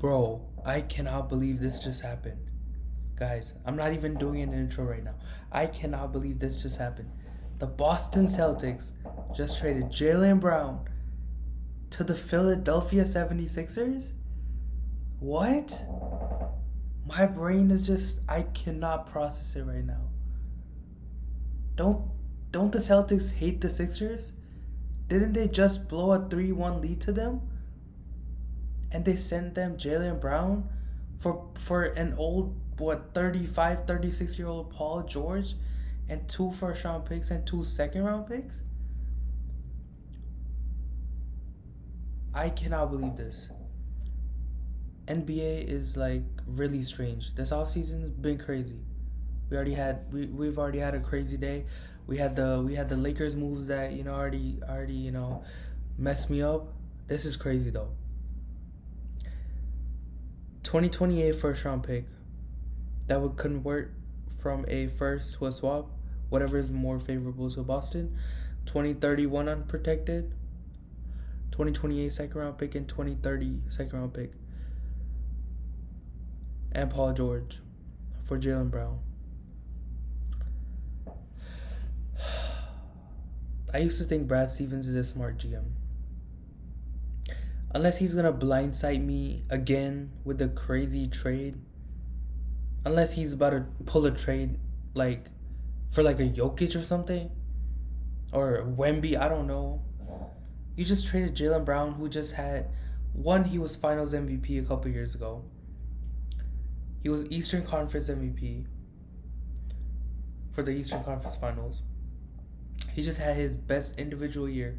Bro, I cannot believe this just happened. Guys, I'm not even doing an intro right now. I cannot believe this just happened. The Boston Celtics just traded Jaylen Brown to the Philadelphia 76ers? What? My brain is just, I cannot process it right now. Don't the Celtics hate the Sixers? Didn't they just blow a 3-1 lead to them? And they sent them Jaylen Brown for an old, 35, 36-year-old Paul George and 2 first-round picks and 2 second-round picks? I cannot believe this. NBA is like really strange. This offseason has been crazy. We've already had a crazy day. We had the Lakers moves that already messed me up. This is crazy though. 2028 first round pick that would convert from a first to a swap, whatever is more favorable to Boston. 2031 unprotected. 2028 second round pick and 2030 second round pick. And Paul George for Jaylen Brown. I used to think Brad Stevens is a smart GM. Unless he's going to blindside me again with the crazy trade. Unless he's about to pull a trade for a Jokic or something. Or Wemby, I don't know. You just traded Jaylen Brown, who just had... he was Finals MVP a couple years ago. He was Eastern Conference MVP for the Eastern Conference Finals. He just had his best individual year.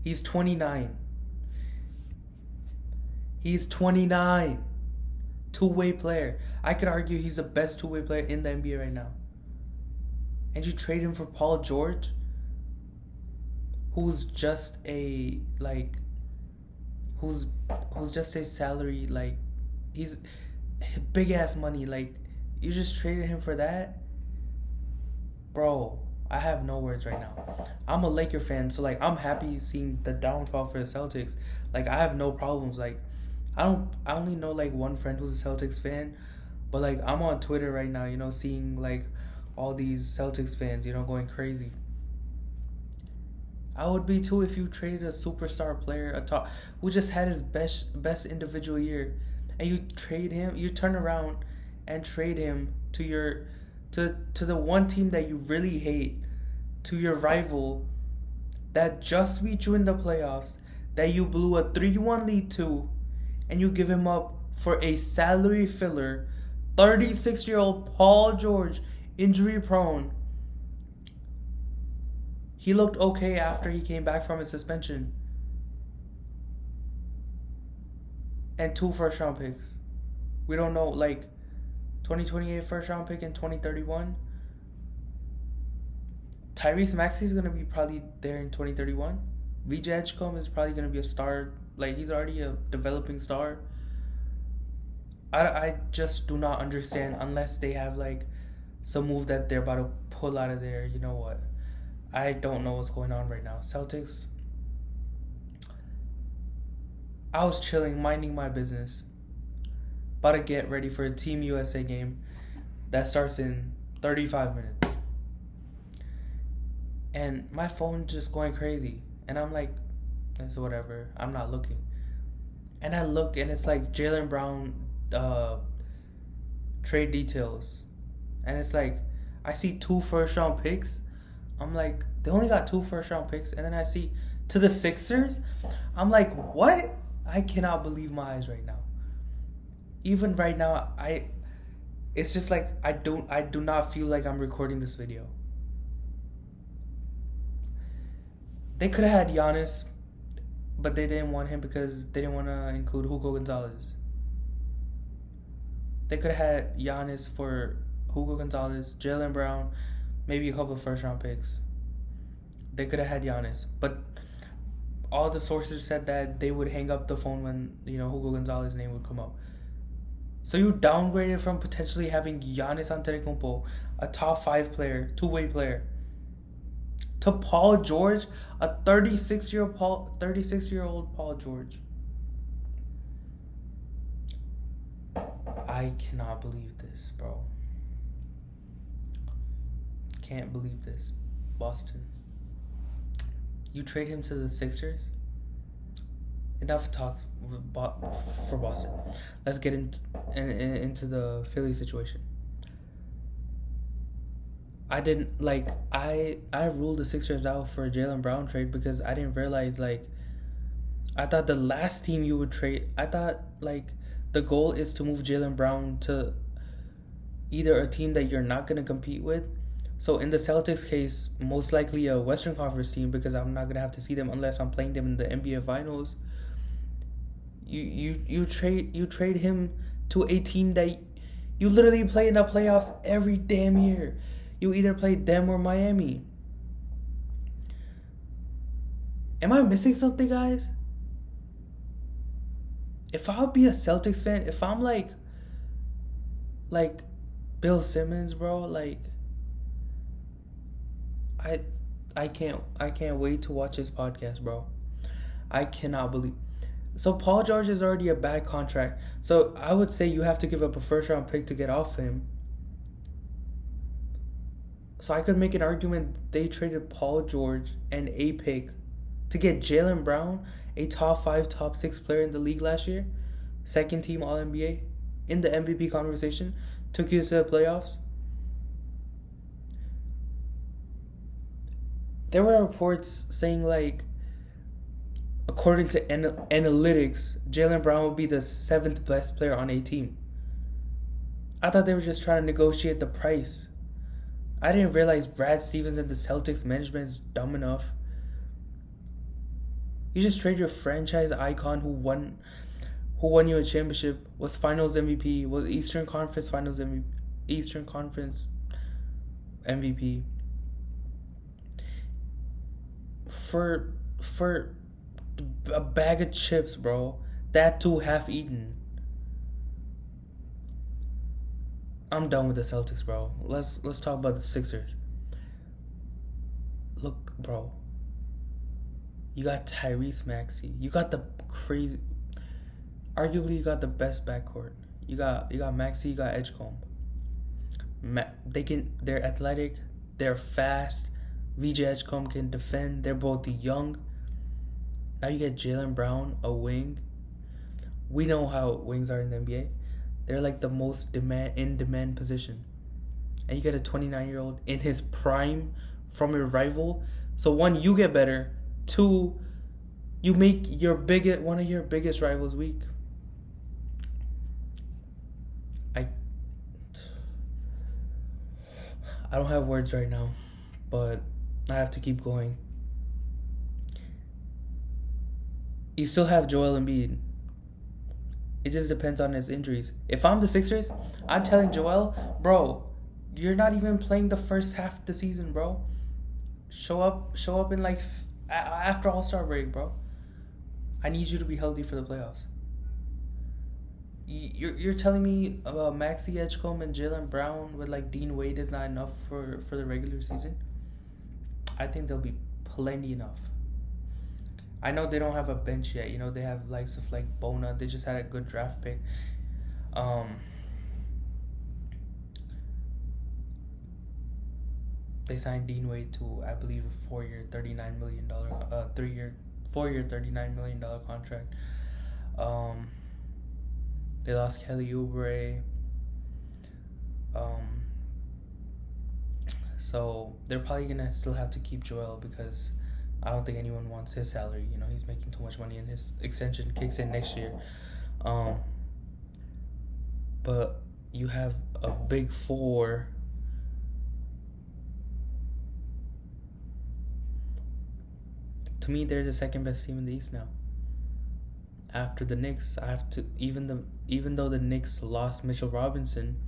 He's 29. He's 29. Two-way player. I could argue he's the best two-way player in the NBA right now. And you trade him for Paul George, who's just a who's just a salary, he's big ass money. You just traded him for that? Bro, I have no words right now. I'm a Laker fan, so I'm happy seeing the downfall for the Celtics. I have no problems. I only know one friend who's a Celtics fan, but I'm on Twitter right now, seeing all these Celtics fans, going crazy. I would be too if you traded a superstar player, who just had his best individual year, and you turn around and trade him to the one team that you really hate, to your rival that just beat you in the playoffs, that you blew a 3-1 lead to, and you give him up for a salary filler, 36-year-old Paul George, injury prone. He looked okay after he came back from his suspension. And 2 first-round picks. We don't know, 2028 first-round pick and 2031. Tyrese Maxey's going to be probably there in 2031. VJ Edgecombe is probably going to be a star. He's already a developing star. I just do not understand unless they have, some move that they're about to pull out of there. You know what? I don't know what's going on right now. Celtics. I was chilling, minding my business. About to get ready for a Team USA game that starts in 35 minutes. And my phone just going crazy. And I'm like, it's whatever. I'm not looking. And I look and it's Jaylen Brown trade details. And it's I see 2 first-round picks. I'm like, they only got 2 first-round picks. And then I see to the Sixers. I'm like, what? I cannot believe my eyes right now. Even right now, it's just I do not feel like I'm recording this video. They could have had Giannis, but they didn't want him because they didn't want to include Hugo Gonzalez. They could have had Giannis for Hugo Gonzalez, Jaylen Brown, maybe a couple of first-round picks. They could have had Giannis, but all the sources said that they would hang up the phone when Hugo Gonzalez's name would come up. So you downgraded from potentially having Giannis Antetokounmpo, a top 5 player, two-way player, to Paul George, a 36-year-old Paul George. I cannot believe this, bro. Can't believe this. Boston. You trade him to the Sixers? Enough talk for Boston. Let's get into the Philly situation. I ruled the Sixers out for a Jaylen Brown trade because I didn't realize, like, I thought the last team you would trade, I thought, like, the goal is to move Jaylen Brown to either a team that you're not going to compete with. So in the Celtics case, most likely a Western Conference team, because I'm not going to have to see them unless I'm playing them in the NBA Finals. You trade him to a team that you literally play in the playoffs every damn year. You either play them or Miami. Am I missing something, guys? If I would be a Celtics fan, if I'm like Bill Simmons, bro, like I can't wait to watch his podcast, bro. I cannot believe. So Paul George is already a bad contract. So I would say you have to give up a first round pick to get off him. So I could make an argument they traded Paul George and a pick to get Jaylen Brown, a top 5, top 6 player in the league last year, second team All-NBA, in the MVP conversation, took you to the playoffs. There were reports saying, like, according to analytics, Jaylen Brown would be the 7th best player on a team. I thought they were just trying to negotiate the price. I didn't realize Brad Stevens and the Celtics management is dumb enough. You just trade your franchise icon who won you a championship, was Finals MVP, was Eastern Conference Finals MVP, Eastern Conference MVP, for a bag of chips, bro. That too half eaten. I'm done with the Celtics, bro. Let's talk about the Sixers. Look, bro. You got Tyrese Maxey. You got the crazy. Arguably, you got the best backcourt. You got Maxey. You got Edgecombe. They're athletic. They're fast. VJ Edgecombe can defend. They're both young. Now you get Jaylen Brown, a wing. We know how wings are in the NBA. They're like the most in-demand position. And you get a 29-year-old in his prime from your rival. So one, you get better. Two, you make one of your biggest rivals weak. I don't have words right now, but I have to keep going. You still have Joel Embiid. It just depends on his injuries. If I'm the Sixers, I'm telling Joel, bro, you're not even playing the first half of the season, bro. Show up in like after All-Star break, bro. I need you to be healthy for the playoffs. You're telling me Maxey Edgecombe and Jaylen Brown with like Dean Wade is not enough for the regular season? I think there'll be plenty enough. I know they don't have a bench yet. You know, they have likes of like Bona. They just had a good draft pick. They signed Dean Wade to, I believe, a 4-year, $39 million, 4-year, $39 million contract. They lost Kelly Oubre. So they're probably gonna still have to keep Joel because I don't think anyone wants his salary. You know, he's making too much money and his extension kicks in next year. But you have a big four. To me, they're the second best team in the East now. After the Knicks, I have to even though the Knicks lost Mitchell Robinson,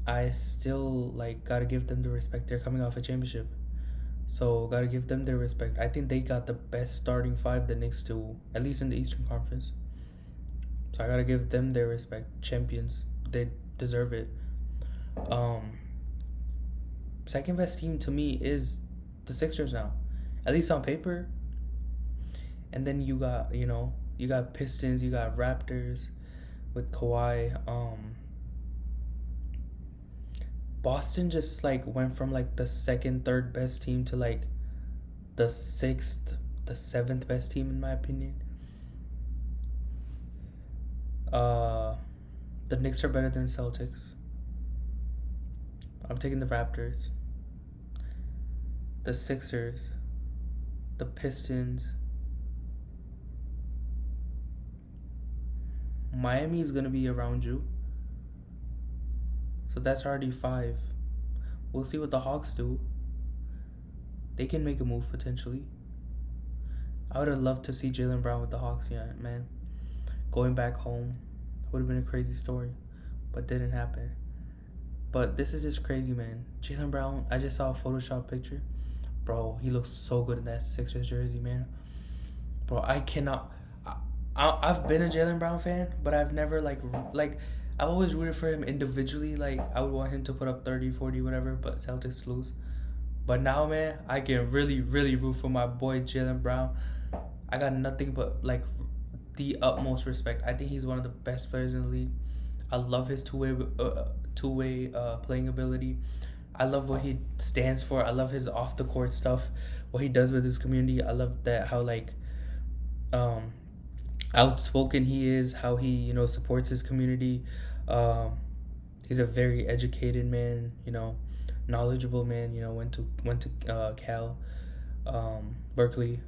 I still gotta give them the respect. They're coming off a championship. So, gotta give them their respect. I think they got the best starting five the Knicks do, at least in the Eastern Conference. So, I gotta give them their respect. Champions. They deserve it. Second best team to me is the Sixers now. At least on paper. And then you got Pistons, you got Raptors. with Kawhi. Boston just like went from like the second, third best team to like the sixth, the seventh best team in my opinion. The Knicks are better than the Celtics. I'm taking the Raptors. The Sixers. The Pistons. Miami is gonna be around you. So that's already 5. We'll see what the Hawks do. They can make a move potentially. I would have loved to see Jaylen Brown with the Hawks, yeah, man. Going back home would have been a crazy story, but didn't happen. But this is just crazy, man. Jaylen Brown, I just saw a Photoshop picture. Bro, he looks so good in that Sixers jersey, man. Bro, I cannot... I've been a Jaylen Brown fan, but I've never, like... I've always rooted for him individually. Like, I would want him to put up 30, 40, whatever, but Celtics lose. But now, man, I can really, really root for my boy Jaylen Brown. I got nothing but, like, the utmost respect. I think he's one of the best players in the league. I love his two-way playing ability. I love what he stands for. I love his off-the-court stuff, what he does with his community. I love that how, like, outspoken he is, how he, you know, supports his community. He's a very educated man, you know, knowledgeable man, you know, went to Cal, Berkeley.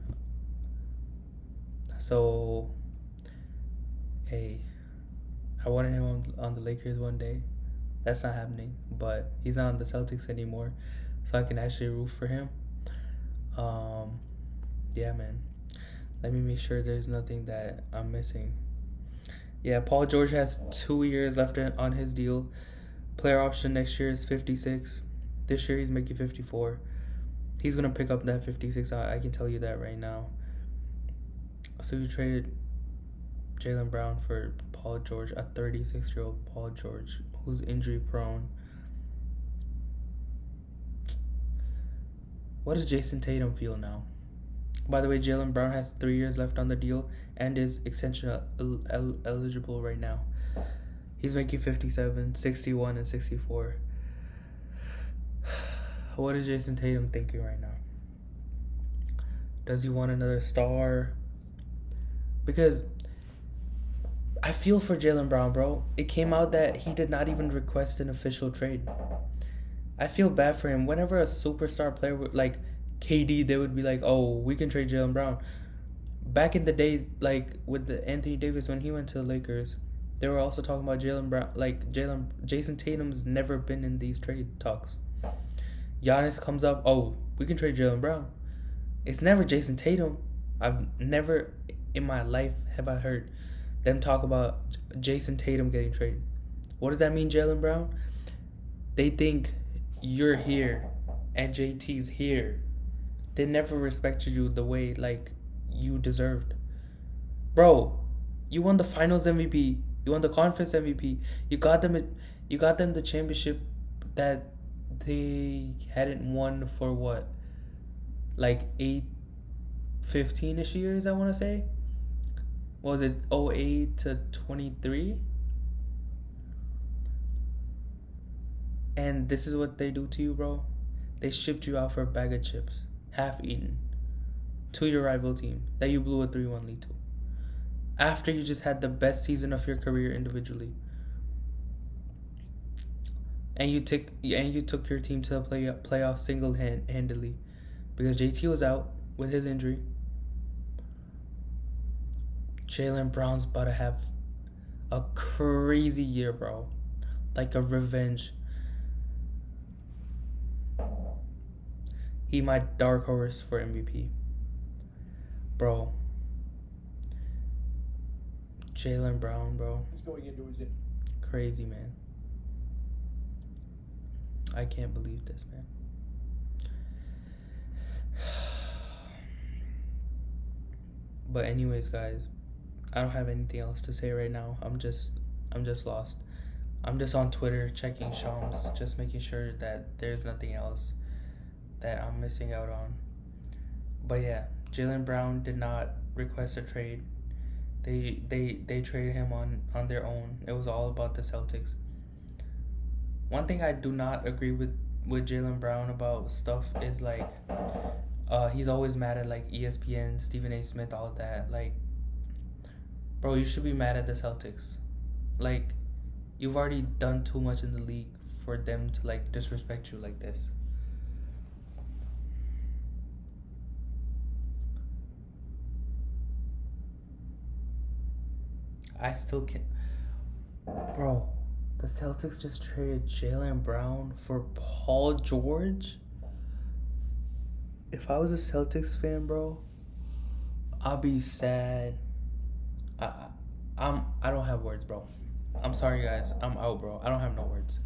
So, hey, I wanted him on the Lakers one day. That's not happening, but he's not on the Celtics anymore, so I can actually root for him. Yeah, man. Let me make sure there's nothing that I'm missing. Yeah, Paul George has 2 years left on his deal. Player option next year is 56. This year he's making 54. He's going to pick up that 56. I can tell you that right now. So you traded Jaylen Brown for Paul George, a 36-year-old Paul George who's injury prone. What does Jason Tatum feel now? By the way, Jaylen Brown has 3 years left on the deal and is extension eligible right now. He's making 57, 61, and 64. What is Jason Tatum thinking right now? Does he want another star? Because I feel for Jaylen Brown, bro. It came out that he did not even request an official trade. I feel bad for him. Whenever a superstar player would, like KD, they would be like, oh, we can trade Jaylen Brown. Back in the day, like with the Anthony Davis when he went to the Lakers, they were also talking about Jaylen Brown. Like Jason Tatum's never been in these trade talks. Giannis comes up, oh, we can trade Jaylen Brown. It's never Jason Tatum. I've never in my life have I heard them talk about Jason Tatum getting traded. What does that mean, Jaylen Brown? They think you're here and JT's here. They never respected you the way like you deserved. Bro, you won the finals MVP. You won the conference MVP. You got them the championship that they hadn't won for what? Like 15-ish years, I want to say. What was it 08 to 23? And this is what they do to you, bro. They shipped you out for a bag of chips, half eaten, to your rival team that you blew a 3-1 lead to. After you just had the best season of your career individually. And you took your team to the playoffs single-handedly. Because JT was out with his injury. Jaylen Brown's about to have a crazy year, bro. Like a revenge. He my dark horse for MVP. Bro. Jaylen Brown, bro. He's going into his it. Crazy, man. I can't believe this, man. But anyways, guys, I don't have anything else to say right now. I'm just lost. I'm just on Twitter checking Shams, just making sure that there's nothing else that I'm missing out on. But yeah, Jaylen Brown did not request a trade. They traded him on their own. It was all about the Celtics. One thing I do not agree with Jaylen Brown about stuff is like, he's always mad at like ESPN, Stephen A. Smith, all of that. Like, bro, you should be mad at the Celtics. Like, you've already done too much in the league for them to like disrespect you like this. I still can't. Bro, the Celtics just traded Jaylen Brown for Paul George? If I was a Celtics fan, bro, I'll be sad. I don't have words, bro. I'm sorry, guys. I'm out, bro. I don't have no words.